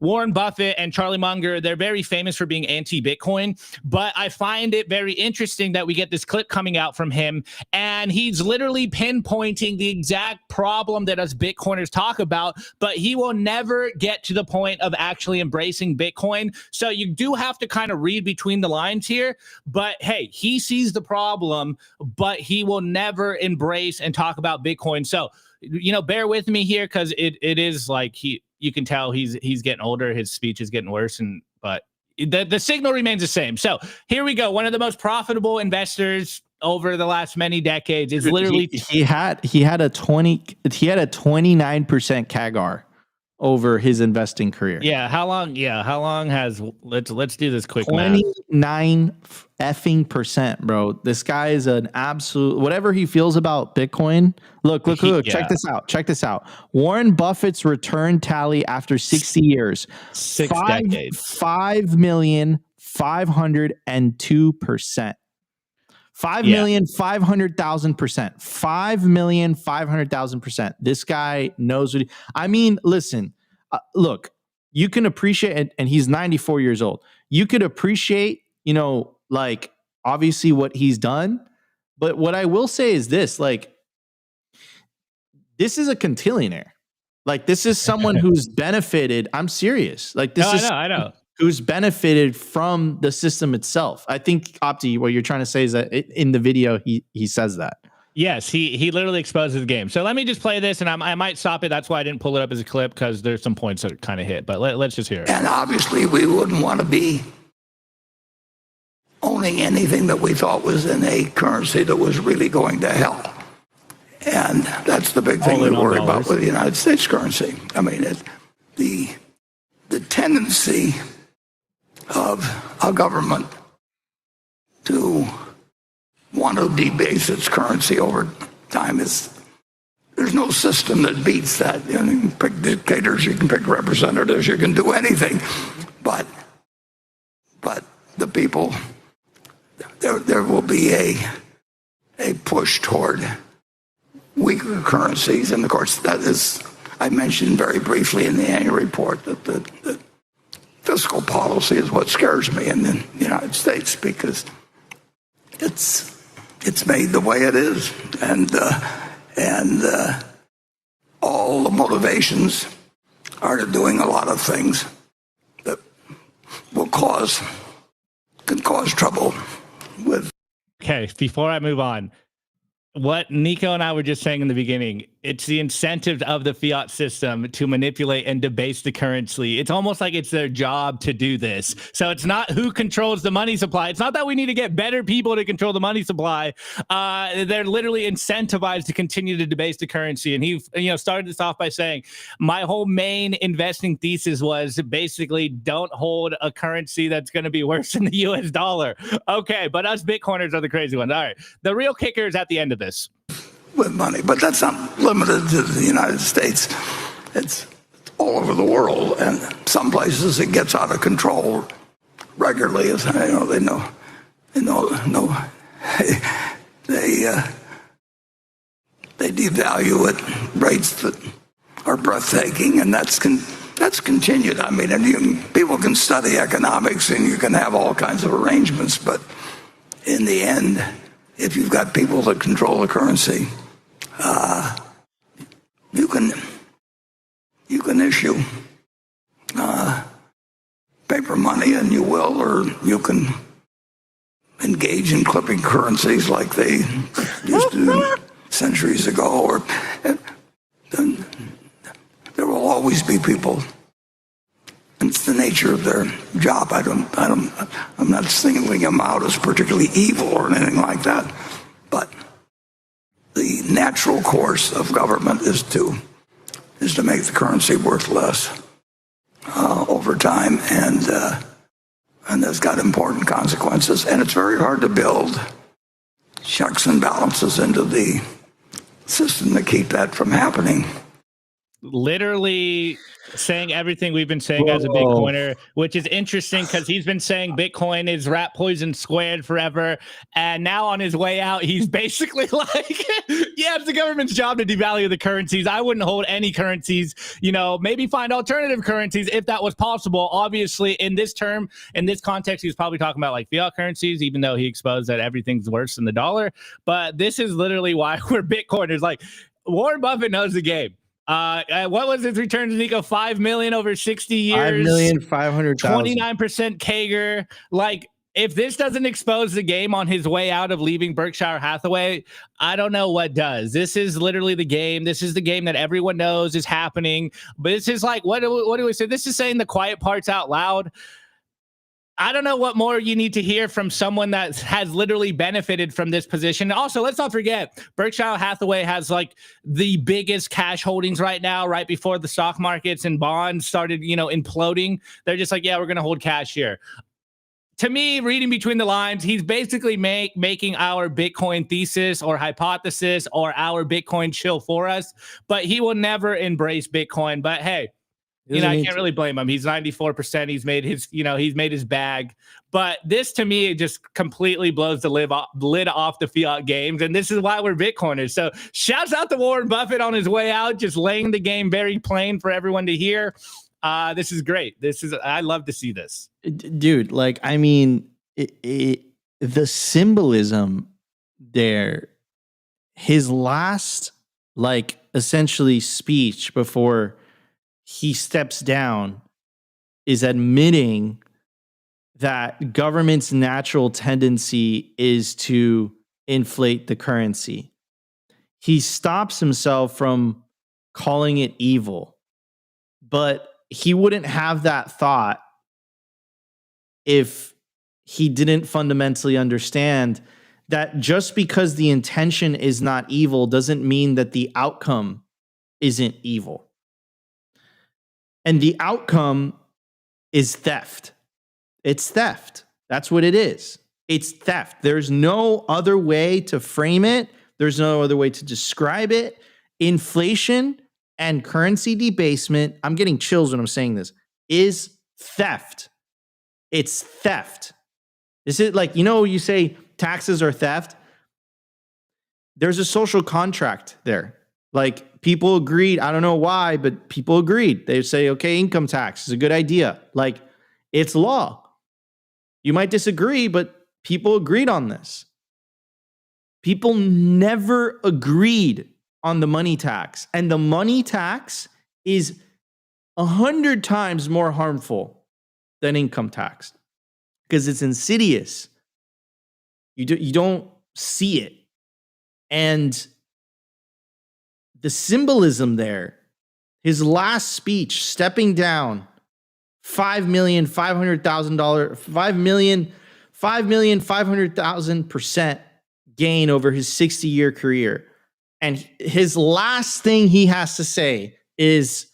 Warren Buffett and Charlie Munger, they're very famous for being anti-Bitcoin, but I find it very interesting that we get this clip coming out from him, and he's literally pinpointing the exact problem that us Bitcoiners talk about, but he will never get to the point of actually embracing Bitcoin. So you do have to kind of read between the lines here, but hey, he sees the problem, but he will never embrace and talk about Bitcoin. So, bear with me here, because it is like you can tell he's getting older. His speech is getting worse, but the signal remains the same. So here we go. One of the most profitable investors over the last many decades is literally he had a 29% CAGR over his investing career. Yeah. How long has let's do this quick 29 effing percent, bro. This guy is an absolute, whatever he feels about Bitcoin. Look, check this out. Warren Buffett's return tally after 60 years. 6 decades. 5,502%. 5,500,000%. 5,500,000%. This guy knows what listen, look, you can appreciate it, and he's 94 years old. You could appreciate, obviously what he's done. But what I will say is this, this is a quintillionaire. This is someone who's benefited. I'm serious. I know. Who's benefited from the system itself. I think, Opti, what you're trying to say is that in the video, he says that. Yes, he literally exposes the game. So let me just play this, and I might stop it. That's why I didn't pull it up as a clip, because there's some points that kind of hit. But let's just hear it. And obviously, we wouldn't want to be owning anything that we thought was in a currency that was really going to hell. And that's the big thing we worry about with the United States currency. The tendency of a government to want to debase its currency over time there's no system that beats that. You can pick dictators, you can pick representatives, you can do anything, but the people, there will be a push toward weaker currencies, and of course that is, I mentioned very briefly in the annual report that the fiscal policy is what scares me in the United States, because it's made the way it is, and all the motivations are to doing a lot of things that can cause trouble with. Okay, before I move on, what Nico and I were just saying in the beginning, it's the incentive of the fiat system to manipulate and debase the currency. It's almost like it's their job to do this. So it's not who controls the money supply. It's not that we need to get better people to control the money supply. They're literally incentivized to continue to debase the currency. And he started this off by saying, my whole main investing thesis was basically don't hold a currency that's going to be worse than the US dollar. Okay, but us Bitcoiners are the crazy ones. All right, the real kicker is at the end of this. With money, but that's not limited to the United States. It's all over the world, and some places it gets out of control regularly. As they devalue at rates that are breathtaking, and that's continued. And people can study economics, and you can have all kinds of arrangements, but in the end, if you've got people that control the currency, you can issue paper money, and you will, or you can engage in clipping currencies like they used to do centuries ago. Or there will always be people. It's the nature of their job. I'm not singling them out as particularly evil or anything like that. But the natural course of government is to make the currency worth less over time, and that's got important consequences. And it's very hard to build checks and balances into the system to keep that from happening. literally saying everything we've been saying as a Bitcoiner, which is interesting because he's been saying Bitcoin is rat poison squared forever. And now on his way out, he's basically like, yeah, it's the government's job to devalue the currencies. I wouldn't hold any currencies, maybe find alternative currencies if that was possible. Obviously, in this context, he's probably talking about like fiat currencies, even though he exposed that everything's worse than the dollar. But this is literally why we're Bitcoiners. Like, Warren Buffett knows the game. What was his returns, Nico? 5 million over 60 years. 5,500,000. 29% CAGR. Like, if this doesn't expose the game on his way out of leaving Berkshire Hathaway, I don't know what does. This is literally the game. This is the game that everyone knows is happening. But this is like, what do we say? This is saying the quiet parts out loud. I don't know what more you need to hear from someone that has literally benefited from this position. Also, let's not forget, Berkshire Hathaway has like the biggest cash holdings right now, right before the stock markets and bonds started, imploding. They're just like, yeah, we're going to hold cash here. To me, reading between the lines, he's basically making our Bitcoin thesis or hypothesis or our Bitcoin chill for us, but he will never embrace Bitcoin. But hey, I can't really blame him. He's 94%. He's made his bag. But this, to me, just completely blows the lid off the fiat games. And this is why we're Bitcoiners. So shouts out to Warren Buffett on his way out, just laying the game very plain for everyone to hear. This is great. I love to see this. Dude, like, I mean, the symbolism there, his last, like, essentially speech before he steps down is admitting that government's natural tendency is to inflate the currency. He stops himself from calling it evil, but he wouldn't have that thought if he didn't fundamentally understand that just because the intention is not evil doesn't mean that the outcome isn't evil. And the outcome is theft. It's theft. That's what it is. It's theft. There's no other way to frame it. There's no other way to describe it. Inflation and currency debasement, I'm getting chills when I'm saying this, is theft. It's theft. This is like, you say taxes are theft. There's a social contract there. Like, people agreed. I don't know why, but people agreed. They say, okay, income tax is a good idea. Like, it's law. You might disagree, but people agreed on this. People never agreed on the money tax. And the money tax is 100 times more harmful than income tax because it's insidious. You don't see it. And the symbolism there, his last speech, stepping down, $5,500,000% gain over his 60-year career. And his last thing he has to say is,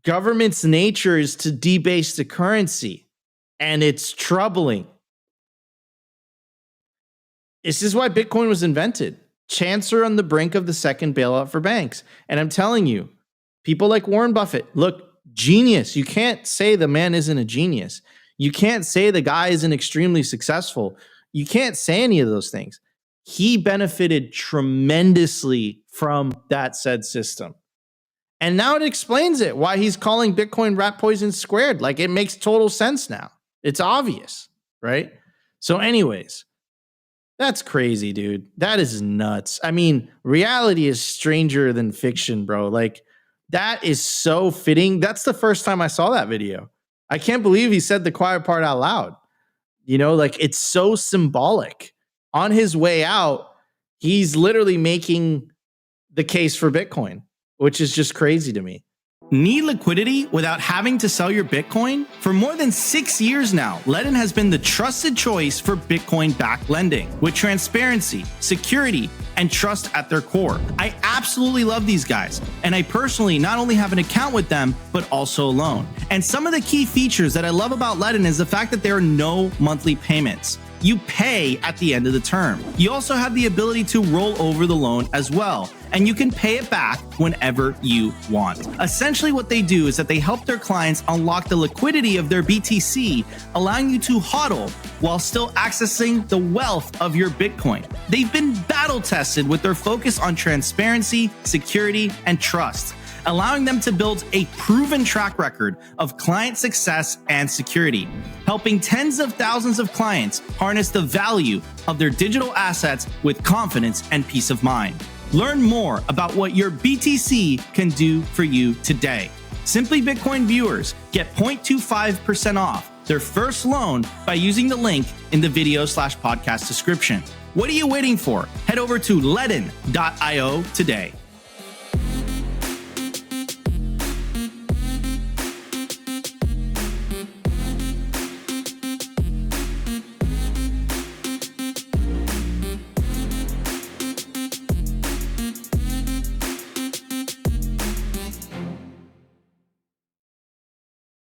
government's nature is to debase the currency, and it's troubling. This is why Bitcoin was invented. Chancer on the brink of the second bailout for banks. And I'm telling you, people like Warren Buffett, look, genius. You can't say the man isn't a genius. You can't say the guy isn't extremely successful. You can't say any of those things. He benefited tremendously from that said system. And now it explains it, why he's calling Bitcoin rat poison squared. Like, it makes total sense now. It's obvious, right? So anyways, that's crazy, dude. That is nuts. I mean, reality is stranger than fiction, bro. Like, that is so fitting. That's the first time I saw that video. I can't believe he said the quiet part out loud. Like, it's so symbolic. On his way out, he's literally making the case for Bitcoin, which is just crazy to me. Need liquidity without having to sell your Bitcoin? For more than 6 years now, Ledn has been the trusted choice for Bitcoin-backed lending with transparency, security, and trust at their core. I absolutely love these guys, and I personally not only have an account with them, but also a loan. And some of the key features that I love about Ledn is the fact that there are no monthly payments. you pay at the end of the term. You also have the ability to roll over the loan as well, and you can pay it back whenever you want. Essentially, what they do is that they help their clients unlock the liquidity of their BTC, allowing you to HODL while still accessing the wealth of your Bitcoin. They've been battle tested with their focus on transparency, security, and trust, allowing them to build a proven track record of client success and security, helping tens of thousands of clients harness the value of their digital assets with confidence and peace of mind. Learn more about what your BTC can do for you today. Simply Bitcoin viewers get 0.25% off their first loan by using the link in the video/podcast description. What are you waiting for? Head over to Ledn.io today.